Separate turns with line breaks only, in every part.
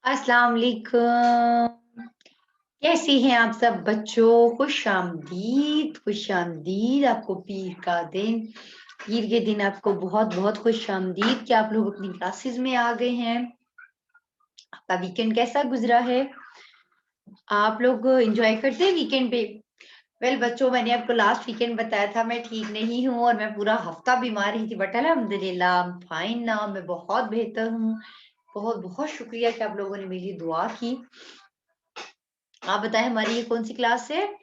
अस्सलाम वालेकुम। कैसे हैं आप सब बच्चों? खुश आमदीद आपको पीर का दिन। पीर के दिन आपको बहुत-बहुत खुश आमदीद कि आप लोग अपनी क्लासेस में आ गए हैं। आपका वीकेंड कैसा गुज़रा है? आप लोग एन्जॉय करते हैं वीकेंड पे? वेल बच्चों, मैंने आपको लास्ट वीकेंड बताया था मैं ठीक नहीं हूँ और मैं पूरा हफ्ता बीमार रही थी, बट अल्हम्दुलिल्लाह आई एम फाइन नाउ, मैं बहुत बेहतर हूँ। बहुत-बहुत शुक्रिया कि आप लोगों ने मेरी दुआ की। आप बताएँ, हमारी ये कौन-सी क्लास है?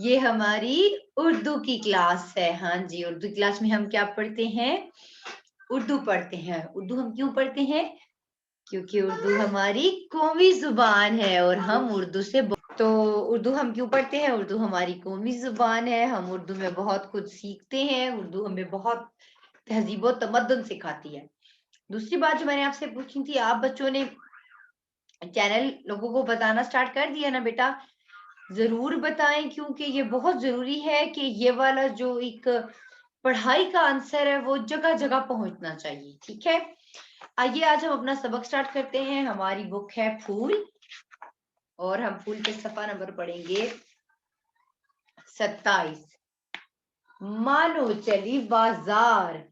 ये हमारी उर्दू की क्लास है। हाँ जी, उर्दू क्लास में हम क्या पढ़ते हैं? उर्दू पढ़ते हैं। उर्दू हम क्यों पढ़ते हैं? क्योंकि उर्दू हमारी कौमी ज़ुबान है और हम उर्दू से ब तो उर्दू हम क्यों पढ़ते हैं? उर्दू हमारी कौमी ज़ुबान है, हम उर्दू में बहुत कुछ सीखते हैं, उर्दू हमें बहुत तहज़ीब व तमद्दुन सिखाती है। दूसरी बात जो मैंने आपसे पूछी थी, आप बच्चों ने चैनल लोगों को बताना स्टार्ट कर दिया ना बेटा? ज़रूर बताएँ, क्योंकि ये बहुत ज़रूरी है कि ये वाला जो एक पढ़ाई का आंसर है वो जगह-जगह पहुँचना चाहिए, ठीक है? आइए आज हम अपना सबक स्टार्ट करते हैं। हमारी बुक है फूल और हम फूल के सफ़ा नंबर पढ़ेंगे 27। मानो चली बाज़ार।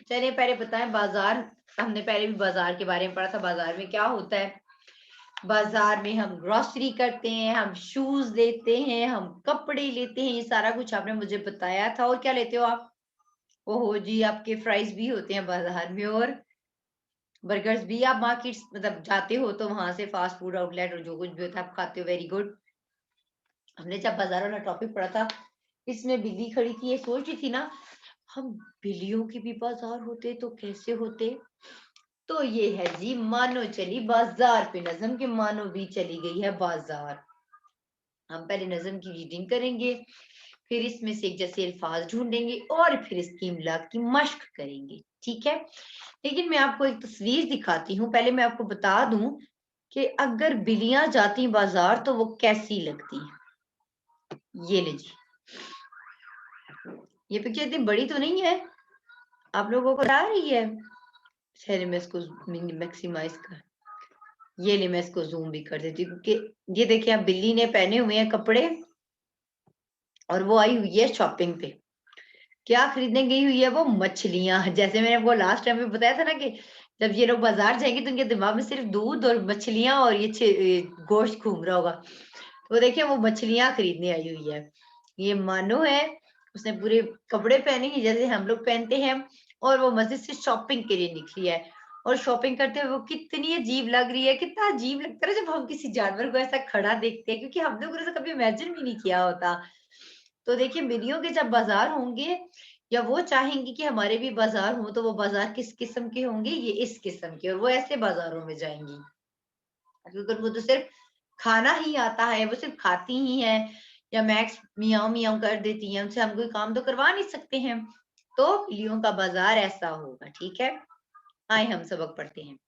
चलिए पहले बताएँ बाज़ार, हमने पहले भी बाज़ार के बारे में पढ़ा था, बाज़ार में क्या होता है? बाजार में हम ग्रोसरी करते हैं, हम शूज लेते हैं, हम कपड़े लेते हैं, ये सारा कुछ आपने मुझे बताया था। और क्या लेते हो आप? ओहो जी, आपके फ्राइज भी होते हैं बाजार में और बर्गर्स भी। आप मार्केट्स मतलब जाते हो तो वहां से फास्ट फूड आउटलेट और जो कुछ भी होता है आप खाते हो। Very good. हमने जब बाजार वाला टॉपिक पढ़ा था, इसमें बिल्ली खड़ी थी, ये सोच रही थी ना, हम बिल्लियों के भी बाजार होते तो कैसे होते? तो ये है जी, मानो चली बाजार पे नज़म के मानो भी चली गई है बाजार। हम पहले नज़्म की रीडिंग करेंगे, फिर इसमें से एक जैसे अल्फाज ढूँढेंगे और फिर इसकी इमला की मश्क करेंगे, ठीक है? लेकिन मैं आपको एक तस्वीर दिखाती हूँ, पहले मैं आपको बता दूँ कि अगर बिल्लियाँ जाती बाज़ार तो वो कैसी लगती हैं। ये ले जी, ये पिक्चर इतनी बड़ी तो नहीं है, आप लोगों को आ रही है? ठहरे मैं इसको मिनी मैक्सिमाइज़ कर, ये ले मैं इसको ज़ूम भी कर देती हूँ, क्योंकि ये देखिए आप, बिल्ली ने पहने हुए हैं कपड़े और वो आई हुई है शॉपिंग पे। क्या खरीदने गई हुई है वो? मछलियाँ। जैसे मैंने आपको लास्ट टाइम भी बताया था ना कि जब ये लोग बाज़ार जाएँगे तो उनके दिमाग में सिर्फ़ दूध और मछलियाँ और गोश्त घूम रहा होगा। तो देखिए वो मछलियाँ खरीदने आई हुई है। ये मानो है, उसने पूरे कपड़े पहने हैं जैसे हम लोग पहनते हैं और वो मस्जिद से शॉपिंग के लिए निकली है। और शॉपिंग करते हुए वो कितनी अजीब लग रही है, कितना अजीब लगता है ना जब हम किसी जानवर को ऐसा खड़ा देखते हैं, क्योंकि हम लोगों ने ऐसा कभी इमेजिन भी नहीं किया होता। तो देखिए बिल्लियों के जब बाज़ार होंगे या वो चाहेंगी कि हमारे भी बाज़ार हों, तो वो बाज़ार किस किस्म के होंगे? ये इस किस्म के, और वो ऐसे बाज़ारों में जाएँगी। क्योंकि उनको तो सिर्फ़ खाना ही आता है, वो सिर्फ़ खाती ही हैं या मैक्स मियाऊँ-मियाऊँ कर देती हैं, उनसे हम कोई काम तो करवा नहीं सकते हैं। तो बिल्लियों का बाज़ार ऐसा होगा, ठीक है? आइए हम सबक पढ़ते हैं।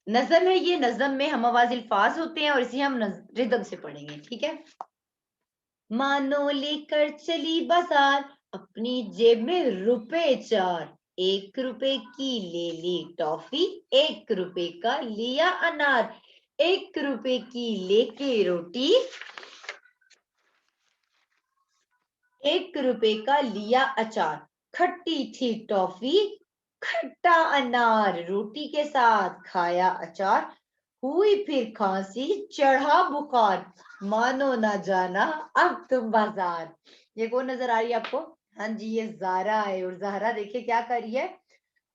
नज़्म है ये, नज़्म में हम आवाज़ अल्फ़ाज़ होते हैं और इसे हम रिदम से पढ़ेंगे, ठीक है? मानो लेकर चली बाजार, अपनी जेब में रुपए चार। 1 रुपए की ले ली टॉफी, 1 रुपए का लिया अनार। 1 रुपए की लेके रोटी, 1 रुपए का लिया अचार। खट्टी थी टॉफी, खट्टा अनार, रोटी के साथ खाया अचार। हुई फिर खांसी, चढ़ा बुखार, मानो ना जाना अब तुम बाजार। ये कौन नजर आ रही है आपको? हाँ जी, ये ज़ारा है। और ज़ारा देखिए क्या कर रही है,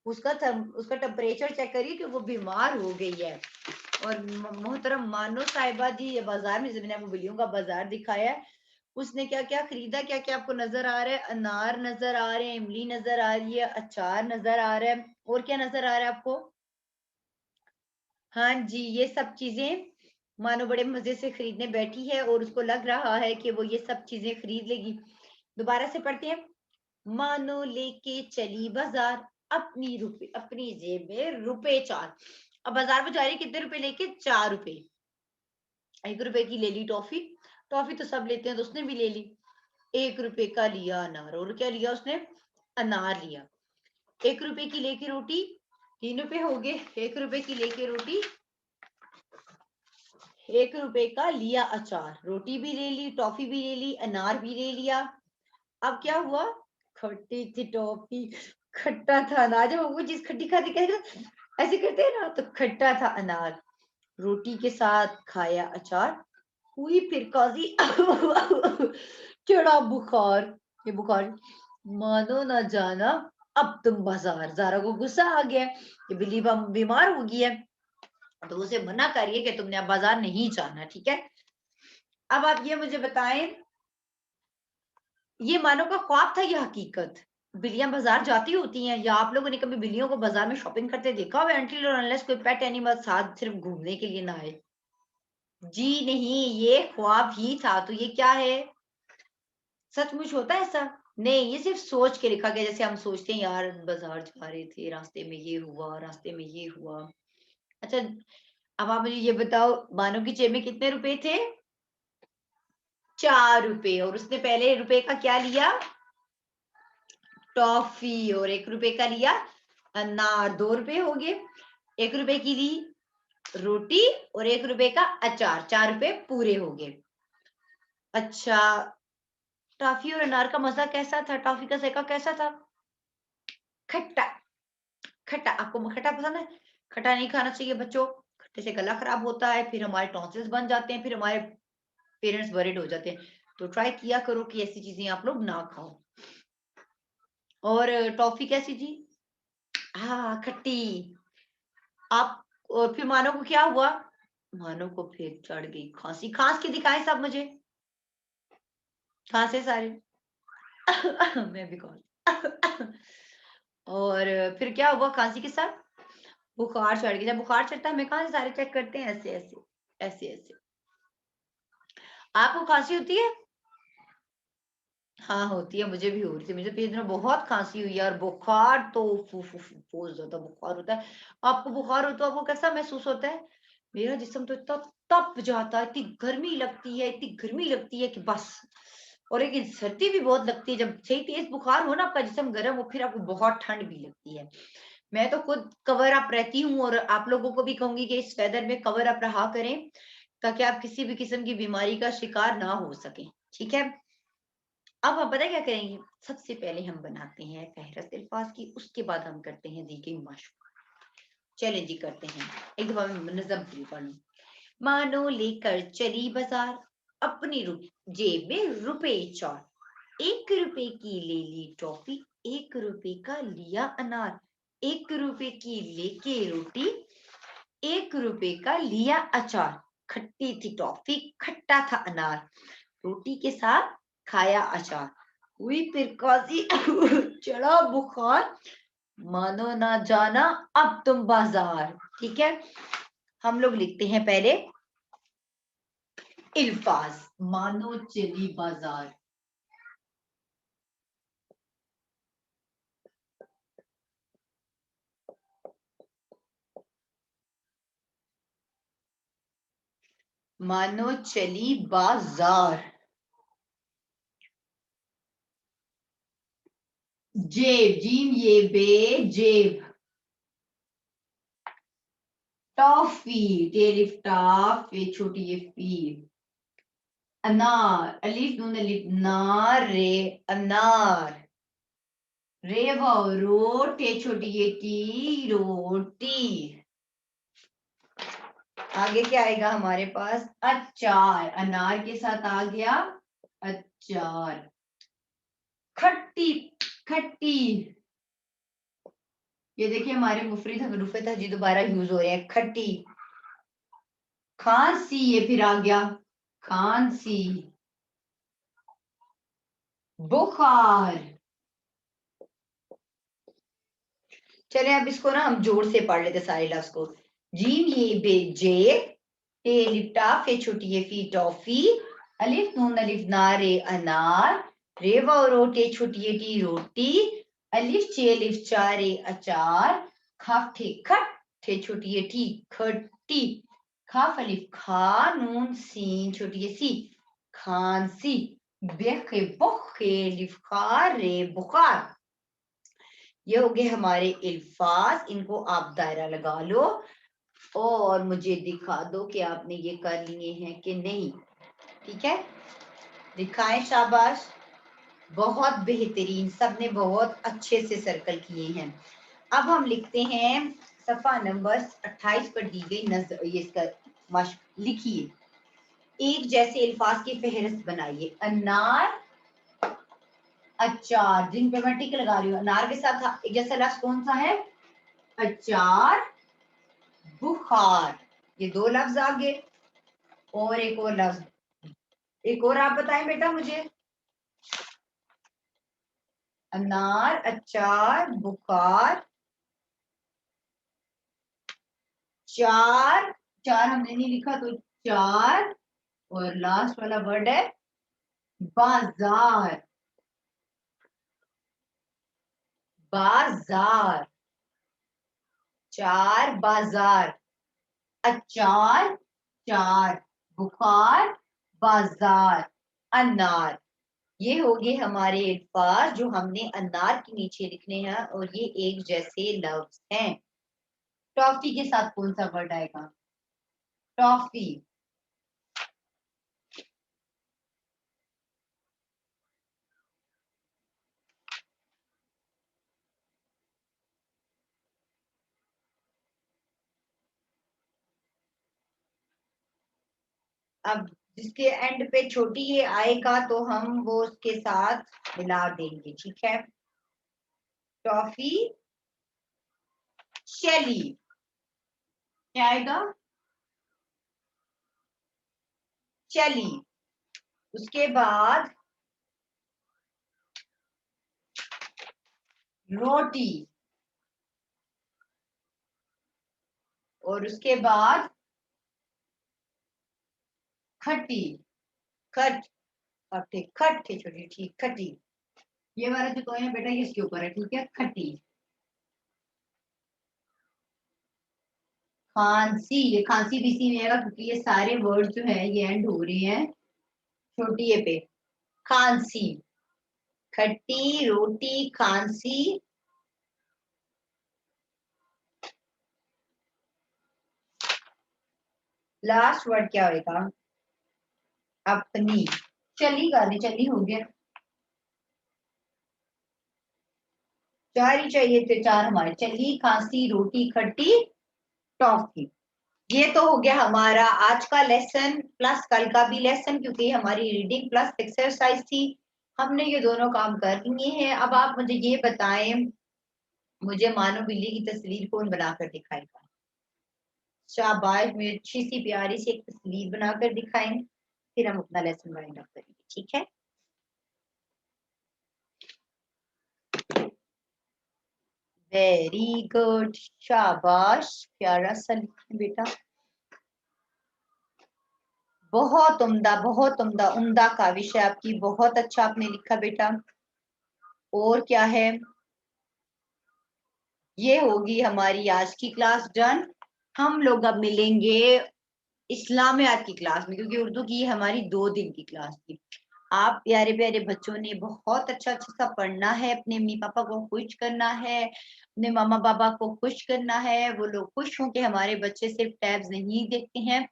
उसका टेम्परेचर चेक करिए कि वो बीमार हो गई है। और मोहतरम मानो साहिबा जी, ये बाजार में, जब मैंने आपको बिल्लियों का बाजार दिखाया है, उसने क्या-क्या खरीदा, क्या-क्या आपको नज़र आ रहा है? अनार नज़र आ रहे हैं, इमली नज़र आ रही है, अचार नज़र आ रहा है, और क्या नज़र आ रहा है आपको? हाँ जी, ये सब चीज़ें मानो बड़े मज़े से खरीदने बैठी है और उसको लग रहा है कि वो ये सब चीज़ें खरीद लेगी। दोबारा से पढ़ते हैं। मानो लेके चली बाज़ार, अपनी जेब में रुपए 4। अब बाज़ार में जा रही है कितने रुपए लेके? 4 रुपए। 1 रुपए की ले ली टॉफ़ी, टॉफ़ी तो सब लेते हैं तो उसने भी ले ली। 1 रुपए का लिया अनार, और क्या लिया उसने? अनार लिया। 1 रुपए की लेके रोटी, 3 रुपए हो गए। 1 रुपए की लेके रोटी, 1 रुपए का लिया अचार, रोटी भी ले ली, टॉफी भी ले ली, अनार भी ले लिया। अब क्या हुआ? खट्टी थी टॉफी, खट्टा था अनार। जब वो चीज खट्टी खाते कैसे ऐसे करते हैं ना, तो खट्टा था अनार, रोटी के साथ खाया अचार, हुई फिर काजी चढ़ा बुखार। ये बुखार मानो ना जाना अब तुम बाजार। ज़ारा को गुस्सा आ गया, ये बिल्ली बीमार हो गई है, तो उसे मना करिए कि तुमने अब बाजार नहीं जाना, ठीक है। अब आप ये मुझे बताएं, ये मानो का ख्वाब था या हकीकत? बिल्लियां बाजार जाती होती हैं, या आप लोगों ने कभी बिल्लियों को बाजार में शॉपिंग करते देखा हो? अनटिल और अनलेस कोई पेट एनिमल साथ सिर्फ घूमने के लिए ना आए। जी नहीं, ये ख्वाब ही था। तो ये क्या है? सचमुच होता है ऐसा? नहीं, ये सिर्फ सोच के लिखा गया। जैसे हम सोचते हैं यार बाजार जा रहे थे, रास्ते में ये हुआ, रास्ते में ये हुआ। अच्छा, अब आप मुझे ये बताओ, मानो की जेब में कितने रुपए थे? 4 रुपए। और उसने पहले रुपए का क्या लिया? टॉफी। और 1 रुपए का लिया अनार। 2 रुपए हो गए। 1 रुपए की ली रोटी और 1 रुपए का अचार, 4 रुपए पूरे हो गए। अच्छा, टॉफी और अनार का मजा कैसा था? टॉफी का जायका कैसा था? खट्टा। खट्टा, आपको खट्टा पसंद है? खट्टा नहीं खाना चाहिए बच्चों, खट्टे से गला खराब होता है, फिर हमारे टॉन्सिल्स बन जाते हैं, फिर हमारे पेरेंट्स वरीड हो जाते हैं। तो ट्राई किया करो कि ऐसी चीजें आप लोग ना खाओ। और टॉफी कैसी थी? हाँ, खट्टी। आप और फिर मानो को क्या हुआ? मानो को फिर चढ़ गई खांसी। खांस के दिखाएं सब मुझे, खांसे सारे मैं भी कौन और फिर क्या हुआ खांसी के साथ? बुखार चढ़ गया। जब बुखार चढ़ता है हमें कहाँ से सारे चेक करते हैं, ऐसे ऐसे ऐसे ऐसे। आपको खांसी होती है? हाँ होती है, मुझे भी हो रही थी। मुझे पिछले दिनों बहुत खांसी हुई है, और बुखार तो बहुत ज्यादा बुखार होता है। आपको बुखार हो तो आपको कैसा महसूस होता है? मेरा जिस्म तो इतना तप जाता है, इतनी गर्मी लगती है, इतनी गर्मी लगती है कि बस। और एक सर्दी भी बहुत लगती है। जब सही तेज बुखार हो ना, आपका जिस्म गर्म हो, फिर आपको बहुत ठंड भी लगती है। मैं तो खुद कवर अप रहती हूँ, और आप लोगों को भी कहूंगी कि इस वेदर में कवर अप रहा करें, ताकि आप किसी भी किस्म की बीमारी का शिकार ना हो सके, ठीक है। अब हम पता है क्या करेंगे? सबसे पहले हम बनाते हैं फहरस्त अल्फाज की, उसके बाद हम करते हैं दी गई मशक। चलें जी, करते हैं। एक दफा मैं नज़म पूरी पढ़ लूं। मानो लेकर चली बाजार, अपनी जेब में रुपए चार, 1 रुपए की ले ली टॉफी, 1 रुपए का लिया अनार, 1 रुपए की लेके रोटी, 1 रुपए का लिया अचार, खट्टी थी टॉफी, खट्टा था अनार, रोटी के साथ खाया अचार, हुई फिर काजी चढ़ा बुखार, मानो ना जाना अब तुम बाजार। ठीक है, हम लोग लिखते हैं पहले अल्फाज। मानो चली बाजार, मानो चली बाजार। जेब, जीम ये बे, जेब। टॉफी, टेरिफ टाफ, ये छोटी ये फी। अनार, अलिफ नून अलिफ नार रे, अनार। रे वाओ रोट, ये छोटी ये टी, रोटी। आगे क्या आएगा हमारे पास? अचार, अनार के साथ आ गया अचार। खट्टी, खट्टी। ये देखिए हमारे मुफरिद हरूफे था जी दोबारा यूज हो रहे हैं। खट्टी। खांसी, ये फिर आ गया खांसी। बुखार। चले अब इसको ना हम जोर से पढ़ लेते सारे लफ्ज को। जीम ये बे जेब, टे लिप्टा फे छोटी ये फी टॉफी, अलिफ नून अलिफ नारे अनार, रे व रोटे छोटी ये टी रोटी, अलिफ चे अलिफ चारे अचार, खाफ ठे खट, ठे छोटी ये टी खट्टी, खाफ अलिफ खा, नून सीन छोटी ये सी खांसी, बेखे बुखे लिफ खा रे बुखार। ये हो गए हमारे अल्फाज, इनको आप दायरा लगा लो और मुझे दिखा दो कि आपने ये कर लिए हैं कि नहीं। ठीक है, दिखाएं, शाबाश, बहुत बेहतरीन, सबने बहुत अच्छे से सर्कल किए हैं। अब हम लिखते हैं सफा नंबर 28 पर दी गई नजर, ये इसका मश्क लिखिए। एक जैसे अल्फाज की फहरिस्त बनाइए। अनार, अचार, जिन पे मैं टिक लगा रही हूँ, अनार के साथ एक जैसा लफ्ज कौन सा है? अचार, बुखार, ये दो लफ्ज आ गए। और एक और लफ्ज, एक और आप बताएं बेटा मुझे। अनार, अचार, बुखार, चार, चार हमने नहीं लिखा तो चार, और लास्ट वाला वर्ड है बाजार। बाजार, चार, बाजार, अचार, चार, बुखार, बाजार, अनार। ये हो गए हमारे अल्फाज जो हमने अनार के नीचे लिखने हैं और ये एक जैसे लफ्ज हैं। टॉफी के साथ कौन सा वर्ड आएगा? टॉफी। अब जिसके एंड पे छोटी ये आएगा तो हम वो उसके साथ मिला देंगे। ठीक है, टॉफी, शेली, क्या आएगा? चली। उसके बाद रोटी, और उसके बाद खट्टी, खट, खट्टी, खट्टी छोटी, ठीक, खट्टी। ये वाला जो तो है बेटा ये इसके ऊपर है, ठीक है, खट्टी। खांसी, ये खांसी बीसी में आएगा क्योंकि ये सारे वर्ड जो है ये एंड हो रहे हैं छोटी ए पे। खांसी, खट्टी, रोटी, खांसी, लास्ट वर्ड क्या होगा? अपनी। चली कर दी, चली हो गया। चार ही चाहिए थे, चार हमारे, चली, खांसी, रोटी, खट्टी, टॉफी। ये तो हो गया हमारा आज का लेसन प्लस कल का भी लेसन, क्योंकि हमारी रीडिंग प्लस एक्सरसाइज थी। हमने ये दोनों काम कर लिए हैं। अब आप मुझे ये बताएं, मुझे मानो बिल्ली की तस्वीर कौन बनाकर दिखाएगा? शाबाश, मुझे अच्छी सी प्यारी सी एक तस्वीर बनाकर दिखाएं, फिर हम अपना लेसन वाइंड अप करेंगे। ठीक है, वेरी गुड, शाबाश, प्यारा सा लिखें बेटा, बहुत उम्दा, बहुत उम्दा, उम्दा का विषय आपकी, बहुत अच्छा आपने लिखा बेटा। और क्या है, ये होगी हमारी आज की क्लास डन। हम लोग अब मिलेंगे इस्लामियात की क्लास में, क्योंकि उर्दू की हमारी 2 दिन की क्लास थी। आप प्यारे प्यारे बच्चों ने बहुत अच्छा अच्छा सा पढ़ना है, अपने मम्मी पापा को खुश करना है, अपने मामा पापा को खुश करना है। वो लोग खुश हों कि हमारे बच्चे सिर्फ टैब्स नहीं देखते हैं,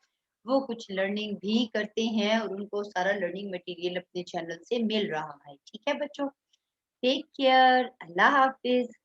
वो कुछ लर्निंग भी करते हैं और उनको सारा लर्निंग मटेरियल अपने चैनल से मिल रहा है। ठीक है बच्चों, टेक केयर, अल्लाह हाफिज।